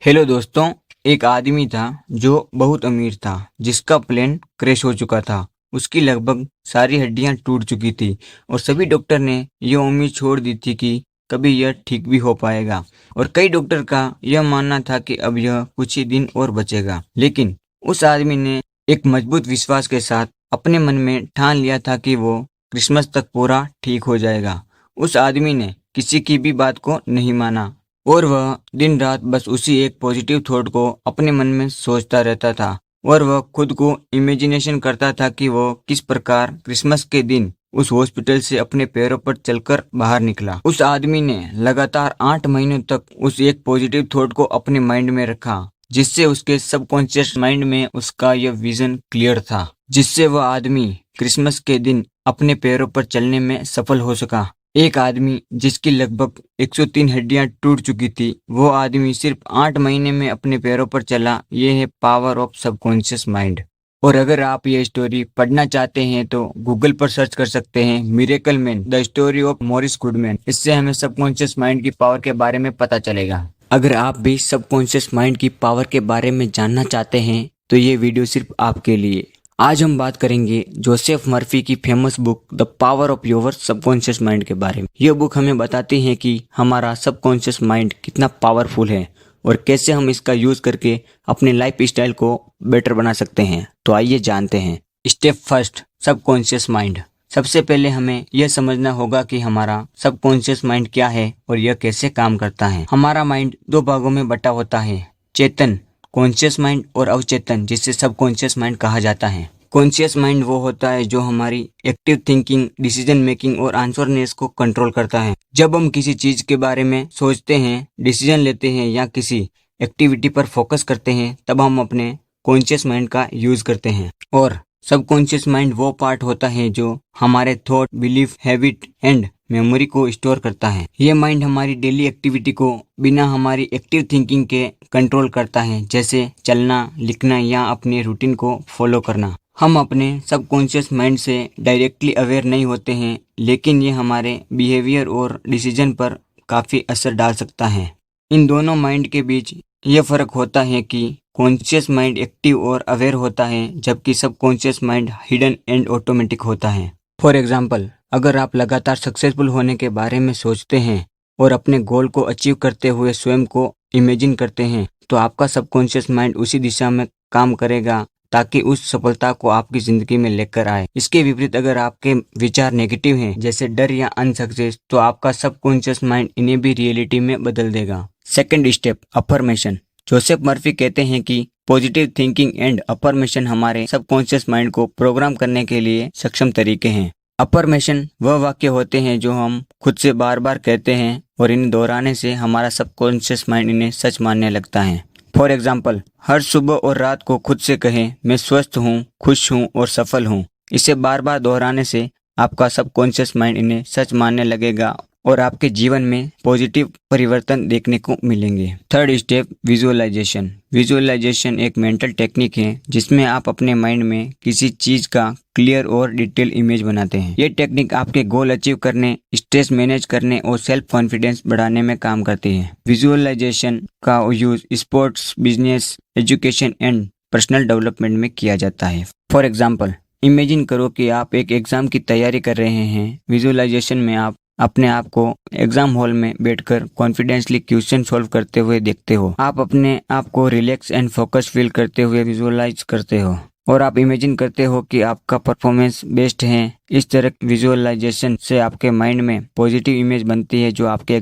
Hello दोस्तों। एक आदमी था जो बहुत अमीर था, जिसका प्लेन क्रैश हो चुका था। उसकी लगभग सारी हड्डियां टूट चुकी थी और सभी डॉक्टर ने यह उम्मीद छोड़ दी थी कि कभी यह ठीक भी हो पाएगा। और कई डॉक्टर का यह मानना था कि अब यह कुछ ही दिन और बचेगा। लेकिन उस आदमी ने एक मजबूत विश्वास के साथ अपने मन में ठान लिया था कि वो क्रिसमस तक पूरा ठीक हो जाएगा। उस आदमी ने किसी की भी बात को नहीं माना और वह दिन रात बस उसी एक पॉजिटिव थॉट को अपने मन में सोचता रहता था। और वह खुद को इमेजिनेशन करता था कि वो किस प्रकार क्रिसमस के दिन उस हॉस्पिटल से अपने पैरों पर चलकर बाहर निकला। उस आदमी ने लगातार 8 महीनों तक उस एक पॉजिटिव थॉट को अपने माइंड में रखा, जिससे उसके सबकॉन्शियस माइंड में उसका यह विजन क्लियर था, जिससे वह आदमी क्रिसमस के दिन अपने पैरों पर चलने में सफल हो सका। एक आदमी जिसकी लगभग 103 हड्डियां टूट चुकी थी, वो आदमी सिर्फ 8 महीने में अपने पैरों पर चला। ये है पावर ऑफ सबकॉन्शियस माइंड। और अगर आप ये स्टोरी पढ़ना चाहते हैं तो गूगल पर सर्च कर सकते हैं, miracle man the story of Morris Goodman. इससे हमें सबकॉन्शियस माइंड की पावर के बारे में पता चलेगा। अगर आप भी सबकॉन्शियस माइंड की पावर के बारे में जानना चाहते हैं तो ये वीडियो सिर्फ आपके लिए। आज हम बात करेंगे जोसेफ मर्फी की famous book the power of your subconscious mind के बारे में। यह बुक हमें बताती है कि हमारा सबकॉन्शियस माइंड कितना पावरफुल है और कैसे हम इसका यूज करके अपने लाइफ स्टाइल को बेटर बना सकते हैं। तो आइए जानते हैं। Step first, subconscious mind. सबसे पहले हमें यह समझना होगा कि हमारा सबकॉन्शियस माइंड क्या है और यह कैसे काम करता है। हमारा माइंड 2 भागों में बटा होता है, चेतन कॉन्शियस माइंड और अवचेतन, जिसे सबकॉन्शियस माइंड कहा जाता है। कॉन्शियस माइंड वो होता है जो हमारी एक्टिव थिंकिंग, डिसीजन मेकिंग और आंसरनेस को कंट्रोल करता है। जब हम किसी चीज के बारे में सोचते हैं, डिसीजन लेते हैं या किसी एक्टिविटी पर फोकस करते हैं, तब हम अपने कॉन्शियस माइंड का यूज करते हैं। और सबकॉन्शियस माइंड वो पार्ट होता है जो हमारे thought, belief, habit and memory को स्टोर करता है। ये माइंड हमारी डेली एक्टिविटी को बिना हमारी एक्टिव थिंकिंग के कंट्रोल करता है, जैसे चलना, लिखना या अपने रूटीन को फॉलो करना। हम अपने सबकॉन्शियस माइंड से डायरेक्टली अवेयर नहीं होते हैं, लेकिन ये हमारे बिहेवियर और डिसीजन पर काफ़ी असर डाल सकता है। इन दोनों माइंड के बीच ये फ़र्क होता है कि कॉन्शियस माइंड एक्टिव और अवेयर होता है, जबकि subconscious mind hidden and automatic होता है। फॉर एग्जाम्पल, अगर आप लगातार सक्सेसफुल होने के बारे में सोचते हैं और अपने गोल को अचीव करते हुए स्वयं को इमेजिन करते हैं, तो आपका सबकॉन्शियस माइंड उसी दिशा में काम करेगा ताकि उस सफलता को आपकी जिंदगी में लेकर आए। इसके विपरीत अगर आपके विचार नेगेटिव हैं, जैसे डर या अनसक्सेस, तो आपका सबकॉन्शियस माइंड इन्हें भी रियलिटी में बदल देगा। Second step, affirmation. Joseph Murphy कहते हैं कि पॉजिटिव थिंकिंग एंड अफर्मेशन हमारे सबकॉन्शियस माइंड को प्रोग्राम करने के लिए सक्षम तरीके हैं। अफर्मेशन वह वाक्य होते हैं जो हम खुद से बार बार कहते हैं और इन्हें दोहराने से हमारा सबकॉन्शियस माइंड इन्हें सच मानने लगता है। फॉर एग्जाम्पल, हर सुबह और रात को खुद से कहें, मैं स्वस्थ हूँ, खुश हूँ और सफल हूँ। इसे बार बार दोहराने से आपका सबकॉन्शियस माइंड इन्हें सच मानने लगेगा और आपके जीवन में पॉजिटिव परिवर्तन देखने को मिलेंगे। Third step, visualisation. विजुअलाइजेशन एक मेंटल टेक्निक है जिसमें आप अपने माइंड में किसी चीज का क्लियर और डिटेल इमेज बनाते हैं। ये टेक्निक आपके गोल अचीव करने, स्ट्रेस मैनेज करने और सेल्फ कॉन्फिडेंस बढ़ाने में काम करती है। विजुअलाइजेशन का use sports, business, education and personal development में किया जाता है। फॉर एग्जाम्पल, इमेजिन करो कि आप एक एग्जाम की तैयारी कर रहे हैं। विजुअलाइजेशन में आप अपने आप को एग्जाम हॉल में बैठकर कॉन्फिडेंसली क्वेश्चन सॉल्व करते हुए देखते हो। आप अपने आप को रिलैक्स एंड फोकस फील करते हुए विजुअलाइज करते हो और आप इमेजिन करते हो कि आपका परफॉर्मेंस बेस्ट है। इस तरह विजुअलाइजेशन से आपके माइंड में पॉजिटिव इमेज बनती है जो आपके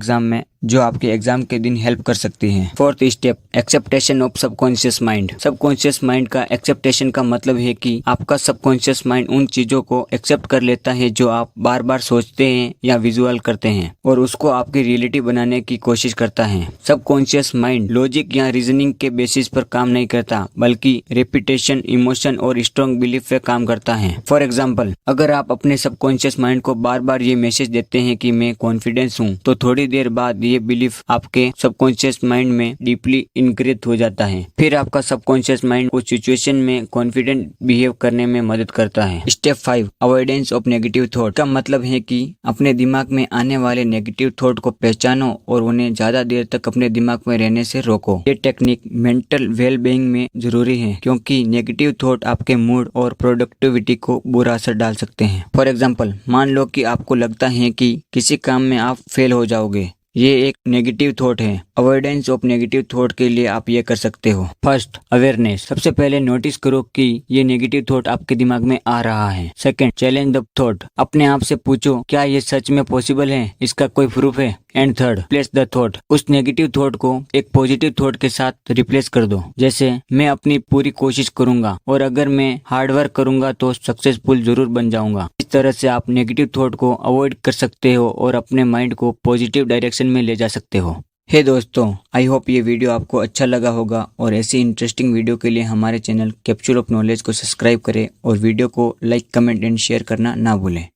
एग्जाम के दिन हेल्प कर सकती है। Fourth step, acceptation of subconscious mind. Subconscious mind का एक्सेप्टेशन का मतलब है कि आपका सबकॉन्शियस माइंड उन चीजों को एक्सेप्ट कर लेता है जो आप बार बार सोचते हैं या विजुअल करते हैं और उसको आपकी रियलिटी बनाने की कोशिश करता है। सबकॉन्शियस माइंड लॉजिक या रीजनिंग के बेसिस पर काम नहीं करता, बल्कि रेपिटेशन, इमोशन और स्ट्रॉन्ग बिलीफ पे काम करता है। फॉर एग्जाम्पल, अगर आप अपने सबकॉन्शियस माइंड को बार बार ये मैसेज देते हैं कि मैं कॉन्फिडेंस हूँ, तो थोड़ी देर बाद ये बिलीफ आपके सबकॉन्शियस माइंड में डीपली इंग्रेट हो जाता है। फिर आपका सबकॉन्शियस माइंड उस सिचुएशन में कॉन्फिडेंट बिहेव करने में मदद करता है। Step 5, avoidance of negative thought का मतलब है कि अपने दिमाग में आने वाले नेगेटिव थॉट को पहचानो और उन्हें ज्यादा देर तक अपने दिमाग में रहने से रोको। ये टेक्निक मेंटल वेल बीइंग में जरूरी है, क्योंकि नेगेटिव थॉट आपके मूड और प्रोडक्टिविटी को बुरा असर डाल सकते हैं। फॉर एग्जाम्पल, मान लो कि आपको लगता है कि किसी काम में आप फेल हो जाओगे। ये एक नेगेटिव थॉट है। अवॉइडेंस ऑफ नेगेटिव थॉट के लिए आप ये कर सकते हो। First, awareness. सबसे पहले नोटिस करो कि ये नेगेटिव थॉट आपके दिमाग में आ रहा है। Second, challenge the thought. अपने आप से पूछो, क्या ये सच में पॉसिबल है? इसका कोई प्रूफ है? And third, replace the thought. उस नेगेटिव थॉट को एक पॉजिटिव थॉट के साथ रिप्लेस कर दो, जैसे मैं अपनी पूरी कोशिश करूंगा और अगर मैं हार्ड वर्क करूंगा तो सक्सेसफुल जरूर बन जाऊंगा। इस तरह से आप नेगेटिव थॉट को अवॉइड कर सकते हो और अपने माइंड को पॉजिटिव डायरेक्शन में ले जा सकते हो। हे दोस्तों, आई होप ये वीडियो आपको अच्छा लगा होगा और ऐसी इंटरेस्टिंग वीडियो के लिए हमारे चैनल कैप्सूल ऑफ नॉलेज को सब्सक्राइब करें और वीडियो को लाइक, कमेंट एंड शेयर करना ना भूलें।